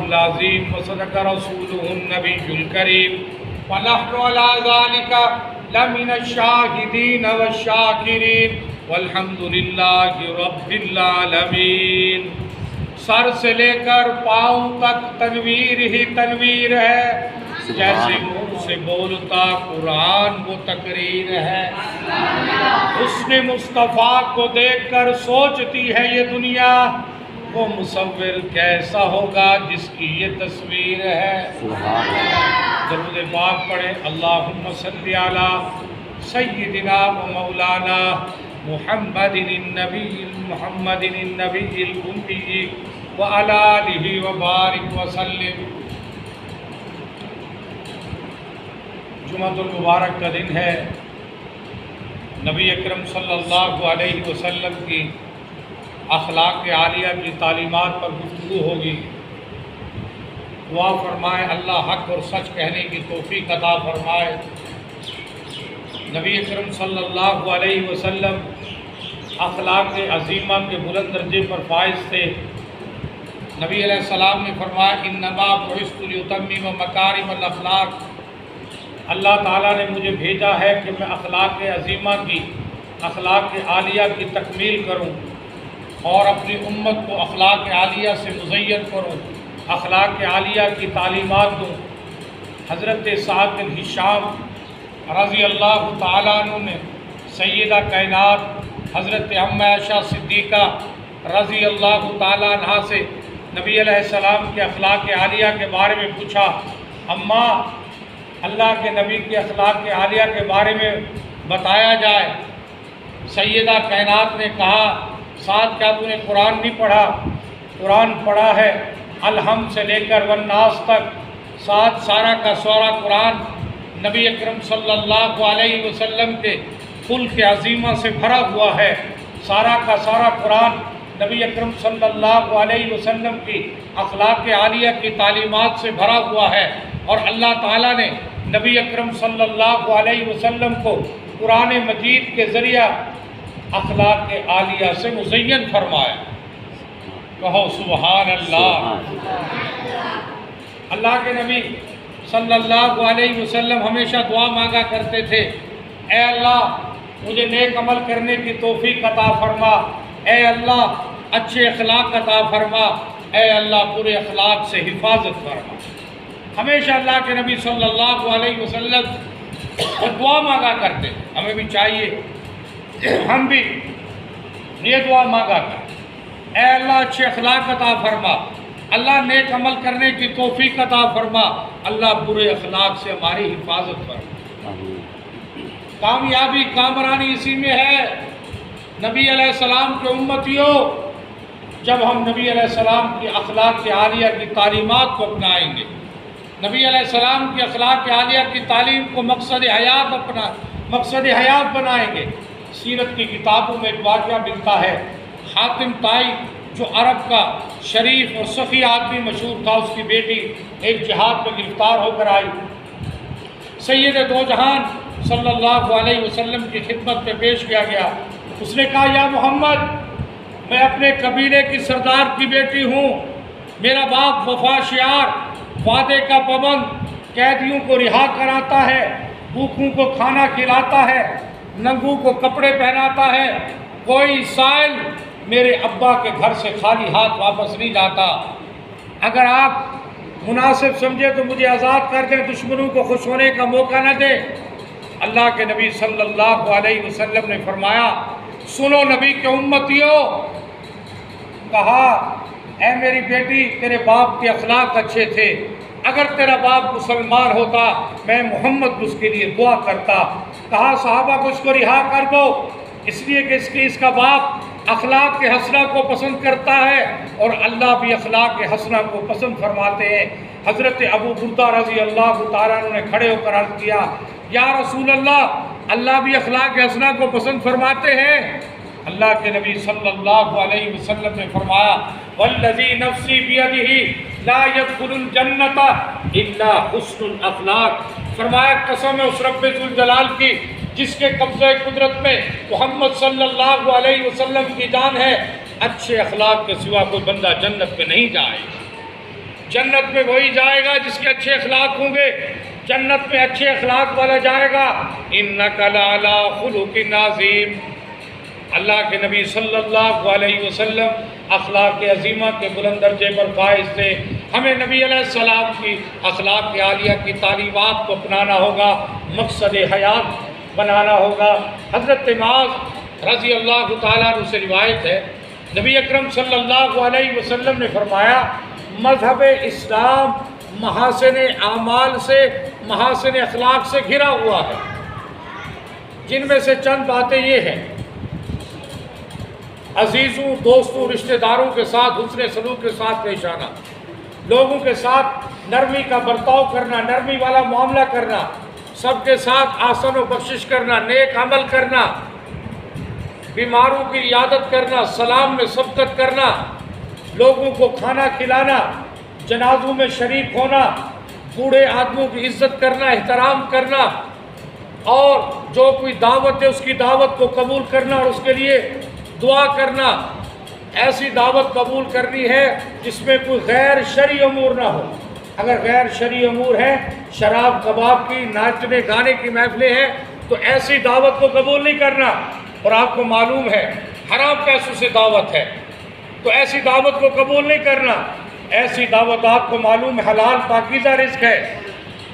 العظیم وصدق رسولہ النبی الکریم ونحن علی ذلک لمن الشاہدین والشاکرین والحمد للہ رب العالمین۔ سر سے لے کر پاؤں تک تنویر ہی تنویر ہے، جیسے منہ سے بولتا قرآن وہ تقریر ہے۔ حسن مصطفیٰ کو دیکھ کر سوچتی ہے یہ دنیا، وہ مصور کیسا ہوگا جس کی یہ تصویر ہے۔ درود پاک پڑھے، اللہم صلی علی سیدنا و مولانا محمد النبی الامی وعلی آلہ وبارک وسلم۔ جمعہ المبارک کا دن ہے، نبی اکرم صلی اللہ علیہ وسلم کی اخلاق عالیہ کی تعلیمات پر گفتگو ہوگی۔ دعا فرمائے اللہ حق اور سچ کہنے کی توفیق عطا فرمائے۔ نبی اکرم صلی اللہ علیہ وسلم اخلاق عظیمہ کے بلند درجے پر فائز تھے۔ نبی علیہ السلام نے فرمایا انما بعثت لاتمم مکارم الاخلاق، اللہ تعالیٰ نے مجھے بھیجا ہے کہ میں اخلاق عظیمہ کی، اخلاق عالیہ کی تکمیل کروں اور اپنی امت کو اخلاق عالیہ سے مزین کروں، اخلاق عالیہ کی تعلیمات دوں۔ حضرت سعد بن ہشام رضی اللہ تعالیٰ عنہ نے سیدہ کائنات حضرت ام عائشہ صدیقہ رضی اللہ تعالیٰ عنہ سے نبی علیہ السلام کے اخلاق عالیہ کے بارے میں پوچھا، اماں اللہ کے نبی کے اخلاق عالیہ کے بارے میں بتایا جائے۔ سیدہ کائنات نے کہا، سعد کیا تو نے قرآن نہیں پڑھا؟ قرآن پڑھا ہے، الحمد سے لے کر والناس تک، سعد سارا کا سارا قرآن نبی اکرم صلی اللہ علیہ وسلم کے خلق عظیمہ سے بھرا ہوا ہے، سارا کا سارا قرآن نبی اکرم صلی اللہ علیہ وسلم کی اخلاق عالیہ کی تعلیمات سے بھرا ہوا ہے، اور اللہ تعالیٰ نے نبی اکرم صلی اللہ علیہ وسلم کو قرآن مجید کے ذریعہ اخلاق عالیہ سے مزین فرمایا۔ کہو سبحان اللہ۔ اللہ کے نبی صلی اللہ علیہ وسلم ہمیشہ دعا مانگا کرتے تھے، اے اللہ مجھے نیک عمل کرنے کی توفیق عطا فرما، اے اللہ اچھے اخلاق عطا فرما، اے اللہ برے اخلاق سے حفاظت فرما۔ ہمیشہ اللہ کے نبی صلی اللہ علیہ وسلم دعا مانگا کرتے، ہمیں بھی چاہیے ہم بھی یہ دعا مانگا کریں، اے اللہ اچھے اخلاق عطا فرما، اللہ نیک عمل کرنے کی توفیق عطا فرما، اللہ برے اخلاق سے ہماری حفاظت فرما۔ کامیابی کامرانی اسی میں ہے۔ نبی علیہ السلام کے امتیوں، جب ہم نبی علیہ السلام کی اخلاق عالیہ کی تعلیمات کو اپنائیں گے، نبی علیہ السلام کی اخلاق عالیہ کی تعلیم کو مقصد حیات بنائیں گے۔ سیرت کی کتابوں میں ایک واقعہ ملتا ہے، حاتم طائی جو عرب کا شریف اور سخی آدمی مشہور تھا، اس کی بیٹی ایک جہاد میں گرفتار ہو کر آئی، سید دو جہان صلی اللہ علیہ وسلم کی خدمت میں پیش کیا گیا۔ اس نے کہا، یا محمد میں اپنے قبیلے کی سردار کی بیٹی ہوں، میرا باپ وفا شعار، وعدے کا پابند، قیدیوں کو رہا کراتا ہے، بھوکوں کو کھانا کھلاتا ہے، ننگوں کو کپڑے پہناتا ہے، کوئی سائل میرے ابا کے گھر سے خالی ہاتھ واپس نہیں جاتا، اگر آپ مناسب سمجھے تو مجھے آزاد کر دیں، دشمنوں کو خوش ہونے کا موقع نہ دیں۔ اللہ کے نبی صلی اللہ علیہ وسلم نے فرمایا، سنو نبی کے امتیوں، کہا اے میری بیٹی تیرے باپ کے اخلاق اچھے تھے، اگر تیرا باپ مسلمان ہوتا میں محمد اس کے لیے دعا کرتا۔ کہا صحابہ کو اس کو رہا کر دو، اس لیے کہ اس کا باپ اخلاق کے حسنہ کو پسند کرتا ہے، اور اللہ بھی اخلاق کے حسنہ کو پسند فرماتے ہیں۔ حضرت ابو بردہ رضی اللہ تعالیٰ عنہ نے کھڑے ہو کر عرض کیا، یا رسول اللہ بھی اخلاق حسنہ کو پسند فرماتے ہیں؟ اللہ کے نبی صلی اللہ علیہ وسلم نے فرمایا، والذی نفسی بیدہ لا يدخل الجنۃ الا حسن الاخلاق، فرمایا قسم ہے اس رب ذوالجلال کی جس کے قبضہ قدرت میں محمد صلی اللہ علیہ وسلم کی جان ہے، اچھے اخلاق کے سوا کوئی بندہ جنت میں نہیں جائے۔ جنت میں وہی جائے گا جس کے اچھے اخلاق ہوں گے، جنت میں اچھے اخلاق والا جائے گا۔ اِنَّكَ لَعَلَىٰ خُلُقٍ عَظِيمٍ۔ اللہ کے نبی صلی اللہ علیہ وسلم اخلاق عظیمہ کے بلند درجے پر فائز تھے۔ ہمیں نبی علیہ السلام کی اخلاق عالیہ کی تعلیمات کو اپنانا ہوگا، مقصد حیات بنانا ہوگا۔ حضرت معاذ رضی اللہ تعالیٰ عنہ سے روایت ہے، نبی اکرم صلی اللہ علیہ وسلم نے فرمایا، مذہب اسلام محاسن اعمال سے، محاسن اخلاق سے گھرا ہوا ہے، جن میں سے چند باتیں یہ ہیں: عزیزوں، دوستوں، رشتہ داروں کے ساتھ حسن سلوک کے ساتھ پیش آنا، لوگوں کے ساتھ نرمی کا برتاؤ کرنا، نرمی والا معاملہ کرنا، سب کے ساتھ احسان و بخشش کرنا، نیک عمل کرنا، بیماروں کی عیادت کرنا، سلام میں سبقت کرنا، لوگوں کو کھانا کھلانا، جنازوں میں شریک ہونا، بوڑھے آدمیوں کی عزت کرنا، احترام کرنا، اور جو کوئی دعوت ہے اس کی دعوت کو قبول کرنا اور اس کے لیے دعا کرنا۔ ایسی دعوت قبول کرنی ہے جس میں کوئی غیر شرعی امور نہ ہو۔ اگر غیر شرعی امور ہیں، شراب کباب کی، ناچنے گانے کی محفلیں ہیں، تو ایسی دعوت کو قبول نہیں کرنا۔ اور آپ کو معلوم ہے حرام پیسوں سے دعوت ہے، تو ایسی دعوت کو قبول نہیں کرنا۔ ایسی دعوت آپ کو معلوم ہے حلال پاکیزہ رزق ہے،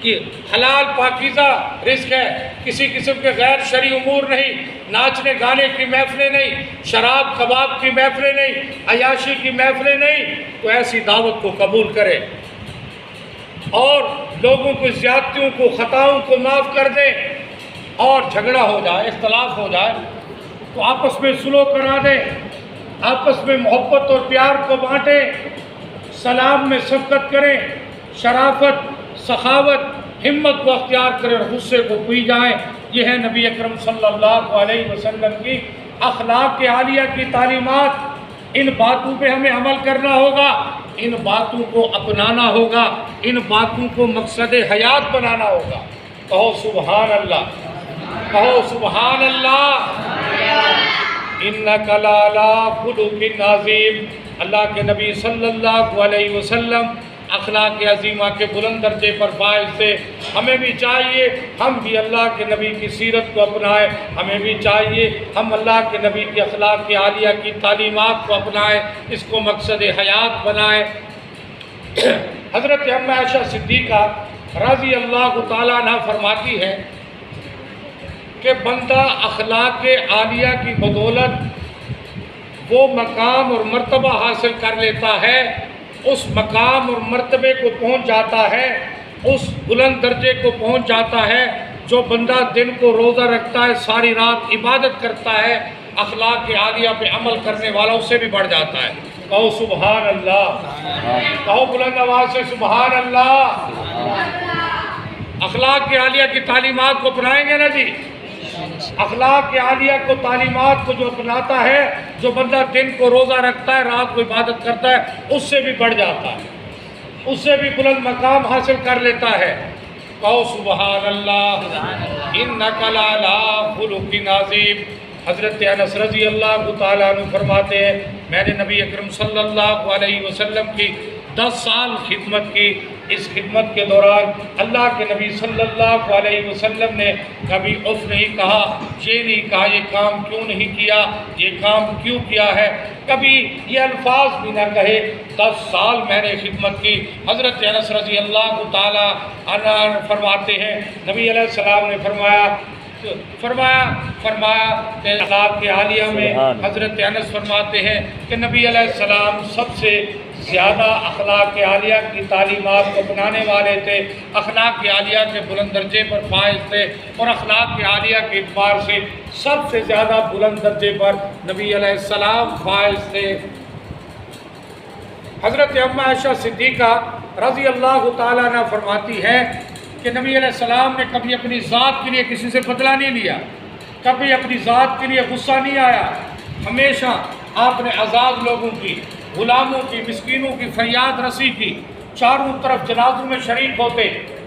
کہ حلال پاکیزہ رزق ہے، کسی قسم کے غیر شرعی امور نہیں، ناچنے گانے کی محفلیں نہیں، شراب کباب کی محفلیں نہیں، عیاشی کی محفلیں نہیں، تو ایسی دعوت کو قبول کرے اور لوگوں کو زیادتیوں کو، خطاؤں کو معاف کر دیں۔ اور جھگڑا ہو جائے، اختلاف ہو جائے تو آپس میں صلح کرا دیں، آپس میں محبت اور پیار کو بانٹیں، سلام میں سبقت کریں، شرافت، سخاوت، ہمت کو اختیار کریں اور غصے کو پی جائیں۔ یہ ہے نبی اکرم صلی اللہ علیہ وسلم کی اخلاق عالیہ کی تعلیمات۔ ان باتوں پہ ہمیں عمل کرنا ہوگا، ان باتوں کو اپنانا ہوگا، ان باتوں کو مقصد حیات بنانا ہوگا۔ کہو سبحان اللہ، کہو سبحان اللہ۔ اِنَّكَ لَعَلَىٰ خُلُقٍ عَظِيمٍ۔ اللہ کے نبی صلی اللہ علیہ وسلم اخلاق عظیمہ کے بلند درجے پر فائز تھے۔ ہمیں بھی چاہیے ہم بھی اللہ کے نبی کی سیرت کو اپنائیں، ہمیں بھی چاہیے ہم اللہ کے نبی کی اخلاق عالیہ کی تعلیمات کو اپنائیں، اس کو مقصد حیات بنائیں۔ حضرت اما عائشہ صدیقہ رضی اللہ تعالیٰ عنہ فرماتی ہے کہ بندہ اخلاق عالیہ کی بدولت وہ مقام اور مرتبہ حاصل کر لیتا ہے، اس مقام اور مرتبے کو پہنچ جاتا ہے، اس بلند درجے کو پہنچ جاتا ہے جو بندہ دن کو روزہ رکھتا ہے، ساری رات عبادت کرتا ہے، اخلاق عالیہ پہ عمل کرنے والا اس سے بھی بڑھ جاتا ہے۔ کہو سبحان اللہ، کہو بلند آواز سے سبحان اللہ۔ اخلاق عالیہ کی تعلیمات کو اپنائیں گے نا جی؟ اخلاق عالیہ کو، تعلیمات کو جو اپناتا ہے، جو بندہ دن کو روزہ رکھتا ہے، رات کو عبادت کرتا ہے، اس سے بھی بڑھ جاتا ہے، اس سے بھی بلند مقام حاصل کر لیتا ہے۔ کہو سبحان اللہ۔ اِنَّكَ لَعَلَىٰ خُلُقٍ عَظِيمٍ۔ حضرت انس رضی اللہ تعالیٰ عنہ فرماتے ہیں، میں نے نبی اکرم صلی اللہ علیہ وسلم کی 10 سال خدمت کی۔ اس خدمت کے دوران اللہ کے نبی صلی اللہ علیہ وسلم نے کبھی اف نہیں کہا، یہ نہیں کہا یہ کام کیوں نہیں کیا، یہ کام کیوں کیا ہے، کبھی یہ الفاظ بھی نہ کہے۔ 10 سال میں نے خدمت کی۔ حضرت انس رضی اللہ تعالیٰ عنہ فرماتے ہیں، نبی علیہ السلام نے فرمایا کہ اخلاق عالیہ میں حضرت انس فرماتے ہیں کہ نبی علیہ السلام سب سے زیادہ اخلاق عالیہ کی تعلیمات کو اپنانے والے تھے، اخلاق عالیہ کے بلند درجے پر فائز تھے، اور اخلاق عالیہ کے اعتبار سے سب سے زیادہ بلند درجے پر نبی علیہ السلام فائز تھے۔ حضرت اما عائشہ صدیقہ رضی اللہ تعالیٰ عنہ فرماتی ہے کہ نبی علیہ السلام نے کبھی اپنی ذات کے لیے کسی سے بدلہ نہیں لیا، کبھی اپنی ذات کے لیے غصہ نہیں آیا، ہمیشہ آپ نے آزاد لوگوں کی، غلاموں کی، مسکینوں کی فریاد رسی کی، چاروں طرف جنازوں میں شریک ہوتے،